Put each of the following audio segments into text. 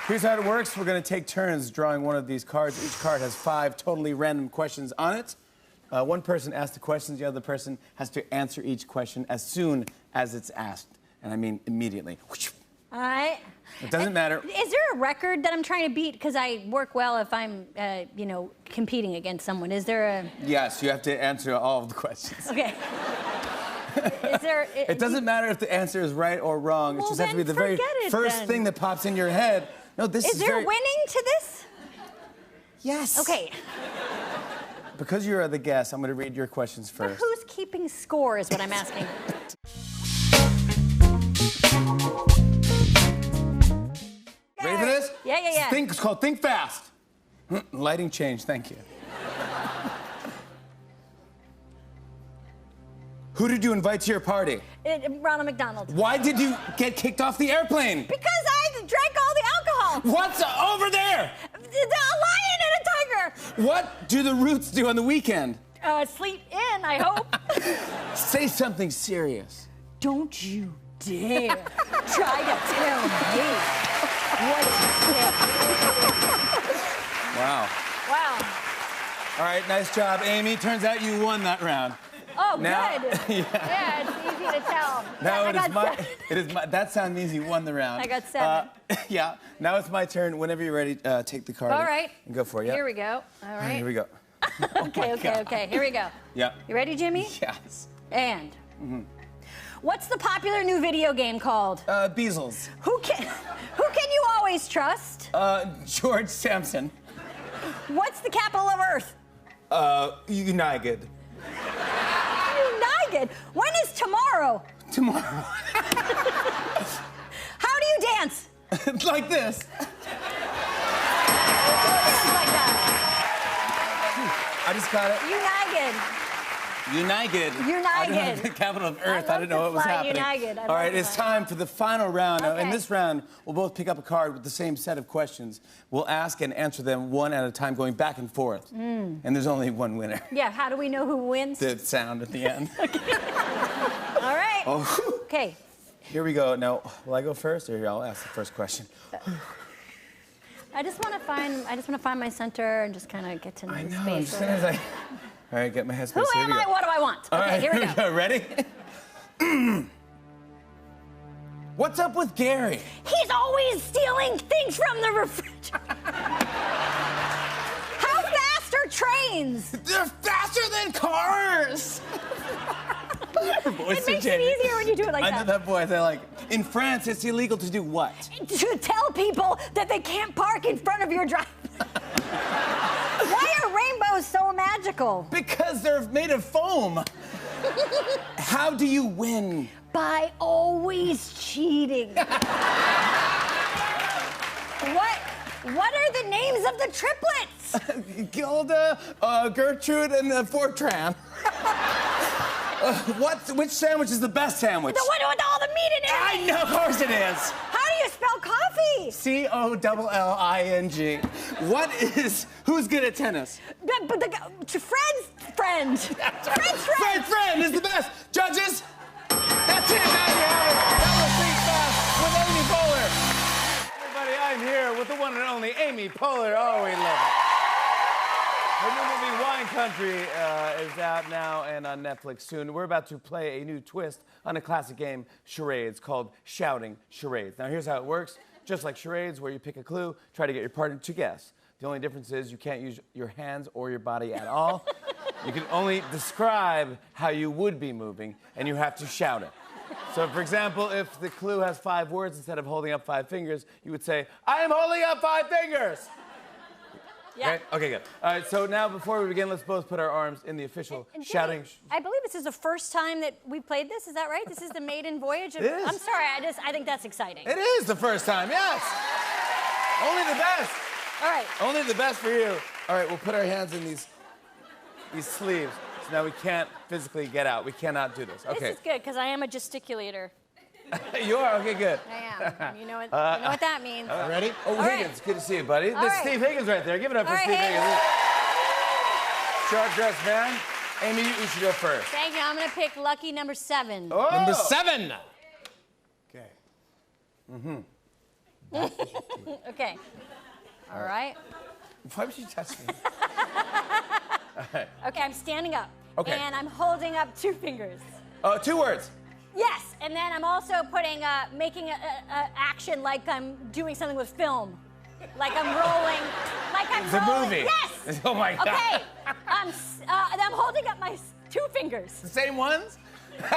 Here's how it works. We're going to take turns drawing one of these cards. Each card has 5 totally random questions on it. One person asks the questions. The other person has to answer each question as soon as it's asked. And I mean immediately. All right. It doesn't matter. Is there a record that I'm trying to beat? Because I work well if I'm, you know, competing against someone. Is there a... Yes, you have to answer all of the questions. Okay. Is there... It doesn't matter if the answer is right or wrong. Well, it just has to be the very first thing that pops in your head. No, this is there winning to this? Yes. Okay. Because you're the guest, I'm going to read your questions first. But who's keeping score is what I'm asking. Ready for this? Yeah. It's called Think Fast. Lighting change, thank you. Who did you invite to your party? Ronald McDonald. Why did you get kicked off the airplane? Because I drank all the alcohol. What's over there? A lion and a tiger. What do the Roots do on the weekend? Sleep in, I hope. Say something serious. Don't you dare try to tell me what to say. Wow. Wow. All right, nice job, Amy. Turns out you won that round. Oh, now, good. Yeah, it's easy to tell. Now Yeah, it is my. That sound means you won the round. I got 7. Yeah. Now it's my turn. Whenever you're ready, take the card. All right. And go for it. Yeah. Here we go. All right. Here we go. Okay. Here we go. Yeah. You ready, Jimmy? Yes. And. What's the popular new video game called? Beezles. Who can you always trust? George Sampson. What's the capital of Earth? United. United? When is tomorrow? Tomorrow. How do you dance? Like this. Like that. I just got it. United. I don't know the capital of Earth. I didn't know what was happening. All right, it's time for the final round. Now, in this round, we'll both pick up a card with the same set of questions. We'll ask and answer them one at a time, going back and forth. And there's only one winner. Yeah, how do we know who wins? The sound at the end. All right. Oh. Okay. Here we go. Now, will I go first, or here, I'll ask the first question? I just want to find my center and just kind of get to know the space. As soon as I... All right, get my headspace. Who am I? What do I want? All okay, right, here we go. Ready? What's up with Gary? He's always stealing things from the refrigerator. How fast are trains? They're faster than cars. It makes it easier when you do it like that. I know that voice. They're like, in France, it's illegal to do what? To tell people that they can't park in front of your driveway. Why are rainbows so magical? Because they're made of foam. How do you win? By always cheating. What are the names of the triplets? Gilda, Gertrude, and Fortran. Which sandwich is the best sandwich? The one with all the meat in it. I know, of course it is. How do you spell coffee? C-O-L-L-I-N-G. Who's good at tennis? Fred's friend. Fred's friend. Fred's friend is the best. Judges, that's it. Now you have it. That was Think Fast with Amy Poehler. Everybody, I'm here with the one and only Amy Poehler. Oh, we love it. Her new movie, Wine Country, is out now and on Netflix soon. We're about to play a new twist on a classic game, charades, called Shouting Charades. Now, here's how it works. Just like charades, where you pick a clue, try to get your partner to guess. The only difference is you can't use your hands or your body at all. You can only describe how you would be moving, and you have to shout it. So, for example, if the clue has 5 words, instead of holding up 5 fingers, you would say, I am holding up 5 fingers! Yeah. Okay, good. All right, so now before we begin, let's both put our arms in the official shouting. I believe this is the first time that we played this. Is that right? This is the maiden voyage? It is. I'm sorry, I think that's exciting. It is the first time, yes. Only the best. All right. Only the best for you. All right, we'll put our hands in these sleeves. So now we can't physically get out. We cannot do this. Okay. This is good, because I am a gesticulator. You are? Okay, good. I am. You know what that means. Ready? Oh, Higgins, good to see you, buddy. There's Steve Higgins right there. Give it up for Steve Higgins. Sharp dressed man. Amy, you should go first. Thank you. I'm going to pick lucky number 7. Oh. Number 7. Okay. Okay. All right. Why would you touch me? Okay, I'm standing up. Okay. And I'm holding up 2 fingers. 2 words. Yes, and then I'm also making a action like I'm doing something with film. Like I'm rolling, It's a movie. Yes! Oh my God. Okay, and I'm holding up my 2 fingers. The same ones? I'm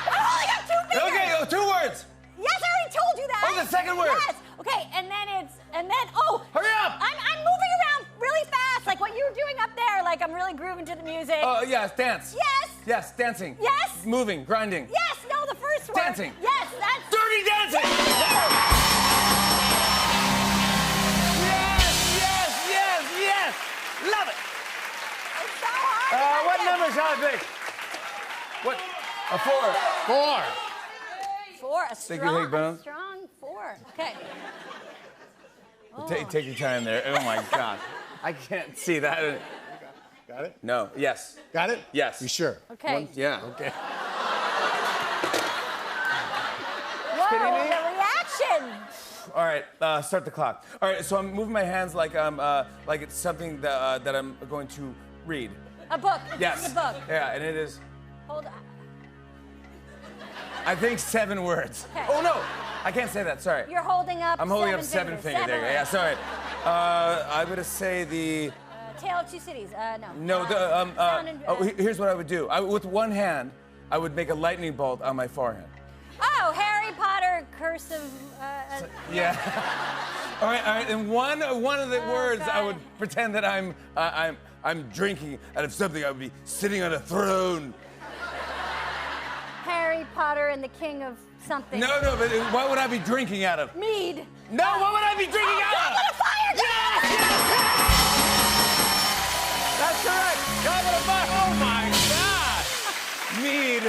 holding up 2 fingers! Okay, 2 words. Yes, I already told you that. Oh, the second word. Yes. Okay, and then Hurry up! I'm moving around really fast, like what you were doing up there. Like I'm really grooving to the music. Oh, yes, dance. Yes. Yes, dancing. Yes. Moving, grinding. Yes. No, the first one. Dancing. Yes, that's. Dirty dancing! Yes! Love it! It's so hard. What number shall I pick? What? A 4. 4. A Think you take bones? strong 4. Okay. Take your time there. Oh my God. I can't see that. Got it? No. Yes. Got it? Yes. You sure? Okay. Yeah. Okay. Whoa, kidding me? the reaction. All right. Start the clock. All right. So I'm moving my hands like it's something that I'm going to read. A book. Yes. It's a book. Yeah, and it is. Hold on. I think 7 words. Okay. Oh no, I can't say that. Sorry. You're holding up. I'm holding up 7 fingers. There you go. Yeah. Sorry. I'm gonna say the. Tale of Two Cities. No. No. Sound and- Here's what I would do. With one hand, I would make a lightning bolt on my forehead. Oh, Harry Potter, Curse of. Yeah. All right. And one of the words, I God. would pretend that I'm drinking out of something. I would be sitting on a throne. Harry Potter and the King of something. No. But what would I be drinking out of? Mead. No. What would I be drinking out of? Goblet of Fire. That's correct. Goblet of Fire. Oh my God. Mead.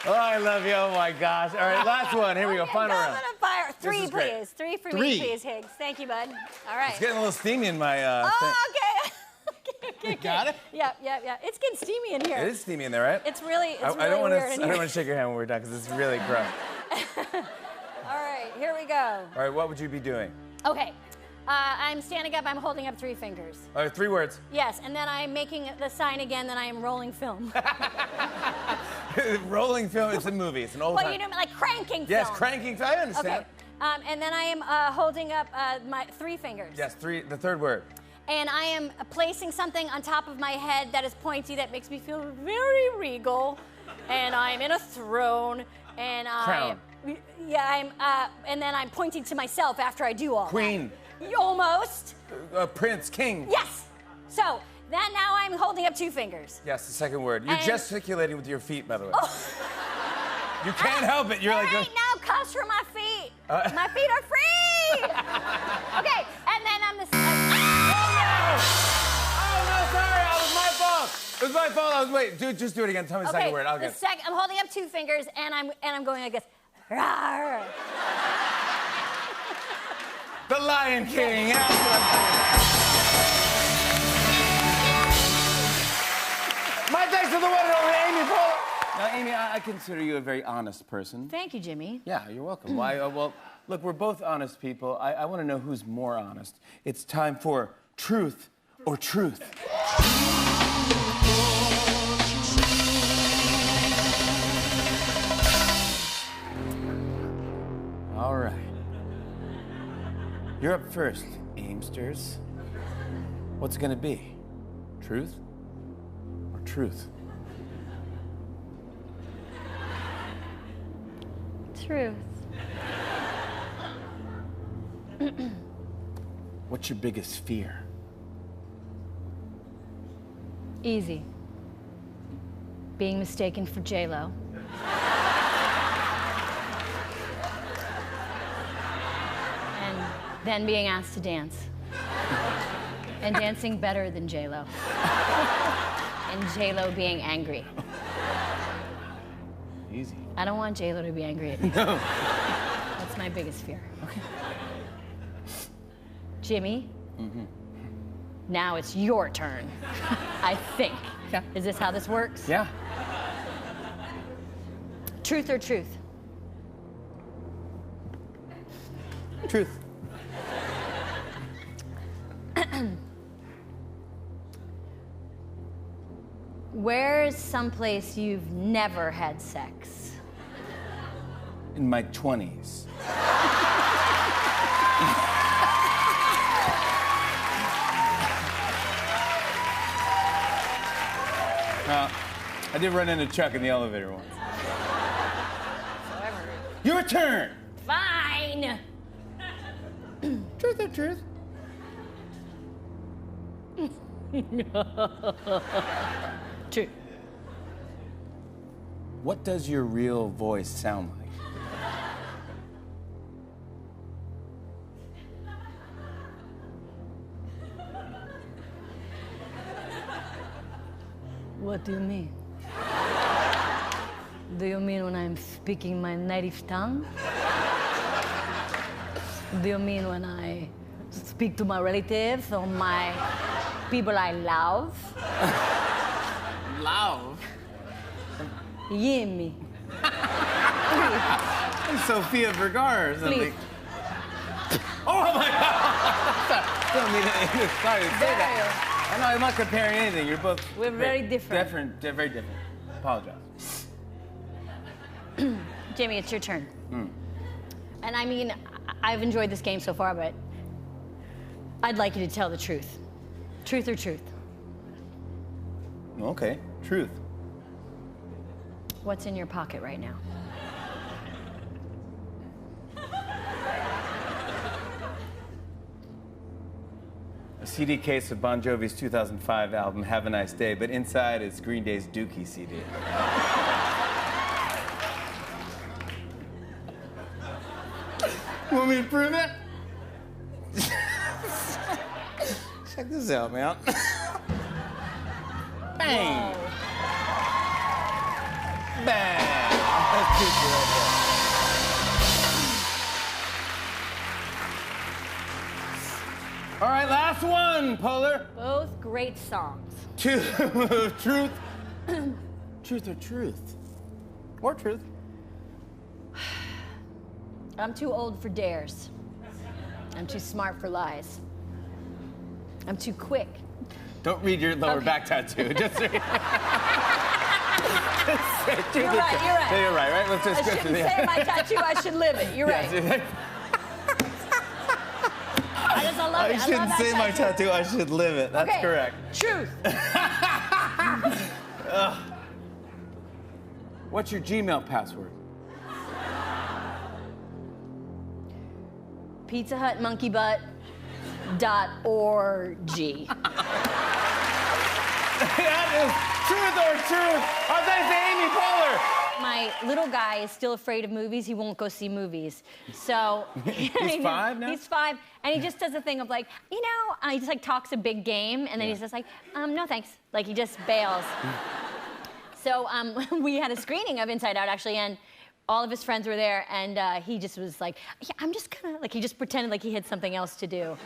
Oh, I love you. Oh my gosh. All right, last one. Here we go. Final round. Goblet of Fire. 3, is great. please. 3 for 3. me, please, Higgs. Thank you, bud. All right. It's getting a little steamy in my thing. Oh, okay. Okay. Got it? Yeah. It's getting steamy in here. It is steamy in there, right? It's really, I really don't want to. weird in I don't here. want to shake your hand when we're done because it's really gross. All right, here we go. All right, what would you be doing? Okay. I'm standing up. I'm holding up 3 fingers. All right, 3 words. Yes, and then I'm making the sign again that I am rolling film. Rolling film. It's a movie. It's an old Well, time. you know, like cranking film. Yes, cranking. I understand. Okay. And then I am holding up my 3 fingers. Yes, 3. The 3rd word. And I am placing something on top of my head that is pointy that makes me feel very regal. And I'm in a throne. And Crown. Yeah, and then I'm pointing to myself after I do all Queen. that. Almost. Prince. King. Yes. So then now I'm holding up 2 fingers. Yes, the 2nd word. You're And- gesticulating with your feet, by the way. You can't help it. You're There like. ain't no cuss for my feet. My feet are free. Okay, and then I'm the. Oh no, sorry. It was my fault. It was my fault. Wait. Just do it again. Tell me the second word. I'll get it. I'm holding up 2 fingers and I'm going like this. Rawr. The Lion King. That's what I'm talking about. My thanks to the one and only Amy Poehler. Now, Amy, I consider you a very honest person. Thank you, Jimmy. Yeah, you're welcome. Why? Well, look, we're both honest people. I want to know who's more honest. It's time for truth or truth. All right. You're up first, Amesters. What's it gonna be? Truth or truth? Truth. What's your biggest fear? Easy. Being mistaken for J-Lo. And then being asked to dance. And dancing better than J-Lo. And J-Lo being angry. Easy. I don't want J-Lo to be angry at me. No. That's my biggest fear. Jimmy, now it's your turn. I think. Yeah. Is this how this works? Yeah. Truth or truth? Truth. Where's someplace you've never had sex? In my 20s. I did run into Chuck in the elevator once. Your turn. Fine. Truth or truth? True. What does your real voice sound like? What do you mean? Do you mean when I'm speaking my native tongue? Do you mean when I speak to my relatives or my people I love? Love? Yimmy. Sophia Vergara or something. Please. Oh my God! Don't mean to. Sorry to say that. I know I'm not comparing anything. You're both. We're very different. Very different. Apologize. Jamie, it's your turn. And I mean, I've enjoyed this game so far, but I'd like you to tell the truth. Truth or truth? Okay, truth. What's in your pocket right now? A CD case of Bon Jovi's 2005 album, Have a Nice Day, but inside it's Green Day's Dookie CD. Want me to prove it? Check this out, man. Bang! Whoa. Bang! That's picture right there. All right, last one, Polar. Both great songs. Truth. Truth or truth? Or truth. I'm too old for dares. I'm too smart for lies. I'm too quick. Don't read your lower back tattoo. Just read. You're right. So you're right? Let's just I go shouldn't through the say my tattoo, I should live it. You're right. Yes, I love it. I shouldn't say my tattoo, I should live it. That's okay. correct. Truth. What's your Gmail password? Pizza Hut monkey butt .org. That is truth or truth. Our thanks to Amy Poehler. My little guy is still afraid of movies. He won't go see movies. So He's 5 now? He's 5, and he just does a thing of like, he just like talks a big game, and then he's just like, no thanks. Like he just bails. So we had a screening of Inside Out actually, and all of his friends were there, and he just was like, yeah, I'm just gonna, like he just pretended like he had something else to do.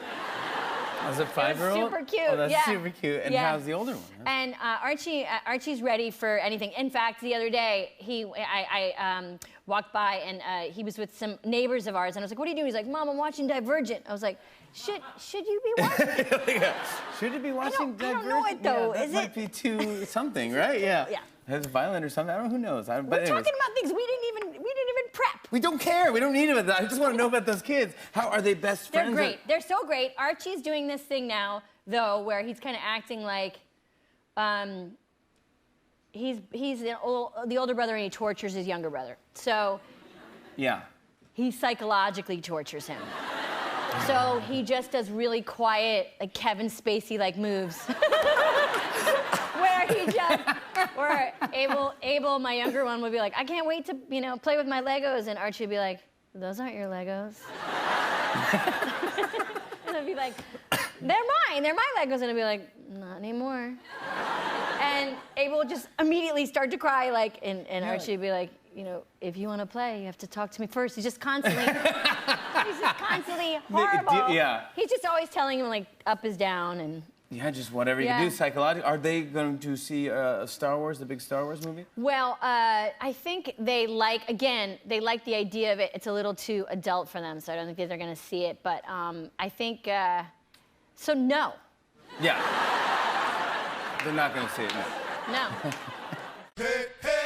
As a 5-year-old? Super cute. Oh, that's yeah. super cute. And how's the older one? And Archie's ready for anything. In fact, the other day, I walked by and he was with some neighbors of ours, and I was like, "What are you doing?" He's like, "Mom, I'm watching Divergent." I was like, "Should you be watching?" Should you be watching Divergent? I don't know it though. Yeah, that might be too something, right? Yeah. Yeah. It's violent or something. I don't know. Who knows? But We're talking about things we didn't even prep. We don't care. We don't need it. I just want to know about those kids. How are they best friends? They're great. They're so great. Archie's doing this thing now, though, where he's kind of acting like he's the older brother and he tortures his younger brother. So yeah, he psychologically tortures him. So he just does really quiet, like Kevin Spacey-like moves. Where Abel, my younger one, would be like, I can't wait to, play with my Legos. And Archie would be like, those aren't your Legos. And I'd be like, they're my Legos. And I'd be like, not anymore. And Abel would just immediately start to cry, like, and Archie would be like, if you want to play, you have to talk to me first. He's just constantly horrible. Yeah. He's just always telling him, like, up is down and Yeah, just whatever you can do psychologically. Are they going to see Star Wars, the big Star Wars movie? Well, I think they like the idea of it. It's a little too adult for them, so I don't think they're going to see it. But I think, so no. Yeah. They're not going to see it, no. No. Hey, hey.